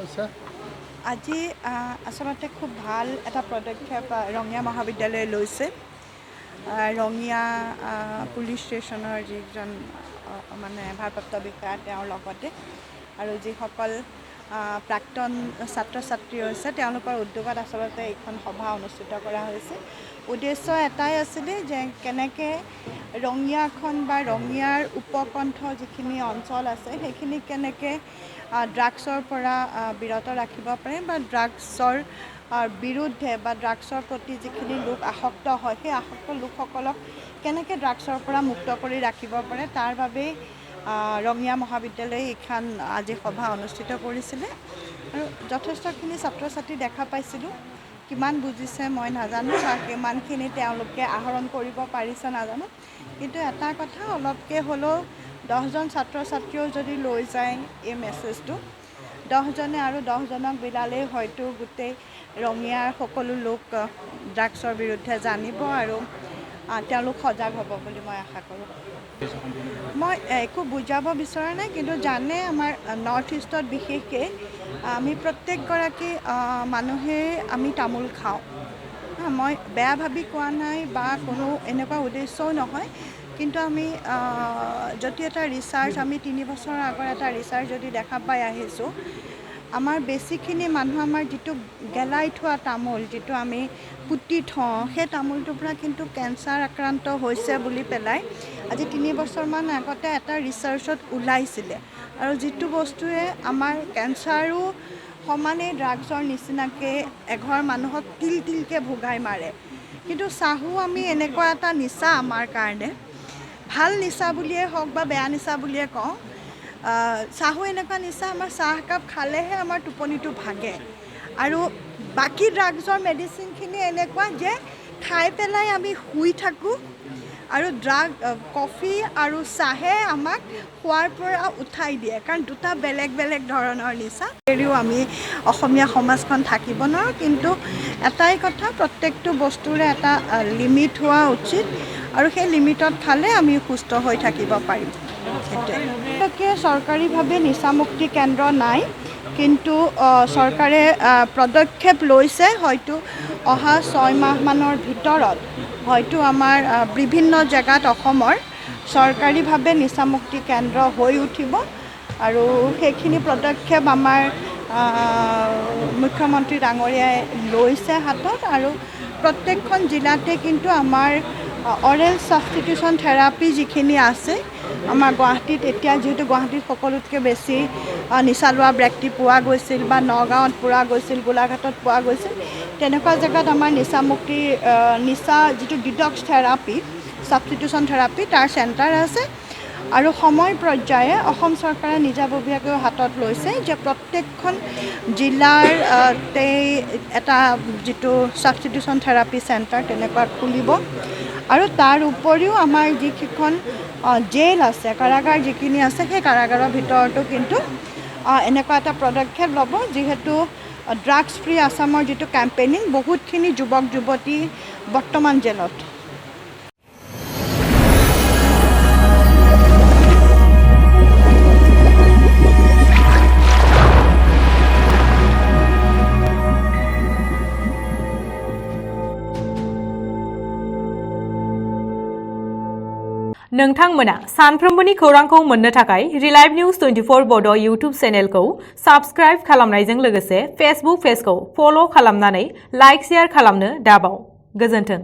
হৈছে আজি আচলতে খুব ভাল এটা পদক্ষেপ ৰঙিয়া মহাবিদ্যালয়ে লৈছে ৰঙিয়া পুলিচ ষ্টেচনৰ যিজন মানে ভাৰপ্ৰাপ্ত বিষয়া তেওঁৰ লগতে আৰু যিসকল প্ৰাক্তন ছাত্ৰ ছাত্ৰী হৈছে তেওঁলোকৰ উদ্যোগত আচলতে এইখন সভা অনুষ্ঠিত কৰা হৈছে উদ্দেশ্য এটাই আছিলে যে কেনেকৈ ৰঙিয়াখন বা ৰঙিয়াৰ উপকণ্ঠ যিখিনি অঞ্চল আছে সেইখিনি কেনেকৈ ড্ৰাগছৰ পৰা বিৰত ৰাখিব পাৰে বা ড্ৰাগছৰ বিৰুদ্ধে বা ড্ৰাগছৰ প্ৰতি যিখিনি লোক আসক্ত হয় সেই আসক্ত লোকসকলক কেনেকৈ ড্ৰাগছৰ পৰা মুক্ত কৰি ৰাখিব পাৰে তাৰ বাবেই ৰঙিয়া মহাবিদ্যালয়ে এইখন আজি সভা অনুষ্ঠিত কৰিছিলে আৰু যথেষ্টখিনি ছাত্ৰ ছাত্ৰী দেখা পাইছিলোঁ কিমান বুজিছে মই নাজানো বা কিমানখিনি তেওঁলোকে আহৰণ কৰিব পাৰিছে নাজানো কিন্তু এটা কথা অলপকৈ হ'লেও 10জন ছাত্ৰ ছাত্ৰীও যদি লৈ যায় এই মেছেজটো 10জনে আৰু 10জনক বিলালেই হয়তো গোটেই ৰঙিয়াৰ সকলো লোক ড্ৰাগছৰ বিৰুদ্ধে জানিব আৰু তেওঁলোক সজাগ হ'ব বুলি মই আশা কৰোঁ মই একো বুজাব বিচৰা নাই কিন্তু জানে আমাৰ নৰ্থ ইষ্টত বিশেষকৈ আমি প্ৰত্যেকগৰাকী মানুহেই আমি তামোল খাওঁ মই বেয়া ভাবি কোৱা নাই বা কোনো এনেকুৱা উদ্দেশ্যও নহয় কিন্তু আমি যদি এটা ৰিচাৰ্চ আমি 3 বছৰৰ আগৰ এটা ৰিচাৰ্চ যদি দেখা পাই আহিছোঁ আমাৰ বেছিখিনি মানুহ আমাৰ যিটো গেলাই থোৱা তামোল যিটো আমি পুতি থওঁ সেই তামোলটোৰ পৰা কিন্তু কেঞ্চাৰ আক্ৰান্ত হৈছে বুলি পেলাই আজি 3 বছৰমান আগতে এটা ৰিচাৰ্চত ওলাইছিলে আৰু যিটো বস্তুৱে আমাৰ কেঞ্চাৰো সমানে ড্ৰাগছৰ নিচিনাকৈ এঘৰ মানুহক তিলকৈ ভোগাই মাৰে কিন্তু চাহো আমি এনেকুৱা এটা নিচা আমাৰ কাৰণে ভাল নিচা বুলিয়ে হওক বা বেয়া নিচা বুলিয়ে কওঁ চাহো এনেকুৱা নিচা আমাৰ চাহ একাপ খালেহে আমাৰ টোপনিটো ভাগে আৰু বাকী ড্ৰাগছৰ মেডিচিনখিনি এনেকুৱা যে খাই পেলাই আমি শুই থাকোঁ আৰু কফি আৰু চাহে আমাক খোৱাৰ পৰা উঠাই দিয়ে কাৰণ দুটা বেলেগ বেলেগ ধৰণৰ নিচা এৰিও আমি অসমীয়া সমাজখন থাকিব নোৱাৰোঁ কিন্তু এটাই কথা প্ৰত্যেকটো বস্তুৰে এটা লিমিট হোৱা উচিত আৰু সেই লিমিটত খালে আমি সুস্থ হৈ থাকিব পাৰিম সেইটোৱে চৰকাৰীভাৱে নিচামুক্তি কেন্দ্ৰ নাই কিন্তু চৰকাৰে পদক্ষেপ লৈছে হয়তো অহা 6 মাহমানৰ ভিতৰত হয়তো আমাৰ বিভিন্ন জেগাত অসমৰ চৰকাৰীভাৱে নিচামুক্তি কেন্দ্ৰ হৈ উঠিব আৰু সেইখিনি পদক্ষেপ আমাৰ মুখ্যমন্ত্ৰী ডাঙৰীয়াই লৈছে হাতত আৰু প্ৰত্যেকখন জিলাতে কিন্তু আমাৰ অৰেল ছাবষ্টিটিউশ্যন থেৰাপি যিখিনি আছে আমাৰ গুৱাহাটীত এতিয়া যিহেতু গুৱাহাটীত সকলোতকৈ বেছি নিচা লোৱা ব্যক্তি পোৱা গৈছিল বা নগাঁৱত পোৱা গৈছিল গোলাঘাটত পোৱা গৈছিল তেনেকুৱা জেগাত আমাৰ নিচা যিটো ডিটক্স থেৰাপি ছাবষ্টিটিউশ্যন থেৰাপি তাৰ চেণ্টাৰ আছে আৰু সময় পৰ্যায়ে অসম চৰকাৰে নিজাববীয়াকৈ হাতত লৈছে যে প্ৰত্যেকখন জিলাৰ এটা যিটো ছাবষ্টিটিউশ্যন থেৰাপি চেণ্টাৰ তেনেকুৱা খুলিব আৰু তাৰ উপৰিও আমাৰ যিকেইখন জেল আছে কাৰাগাৰ যিখিনি আছে সেই কাৰাগাৰৰ ভিতৰতো কিন্তু এনেকুৱা এটা পদক্ষেপ ল'ব যিহেতু ড্ৰাগছ ফ্ৰী আছামৰ যিটো কেম্পেইনিং বহুতখিনি যুৱক যুৱতী বৰ্তমান জেলত नोंथांमोना सानफ्रोमबोनि खौरांखौ मोननो थाखाय रिलाइव निउज 24 बड' यूट्यूब चेनेलखौ साबस्क्राइब खालामनायजों लोगोसे फेसबुक पेजखौ फल' खालामनानै लाइक शेयार खालामनो दाबाव गोजोन्थों।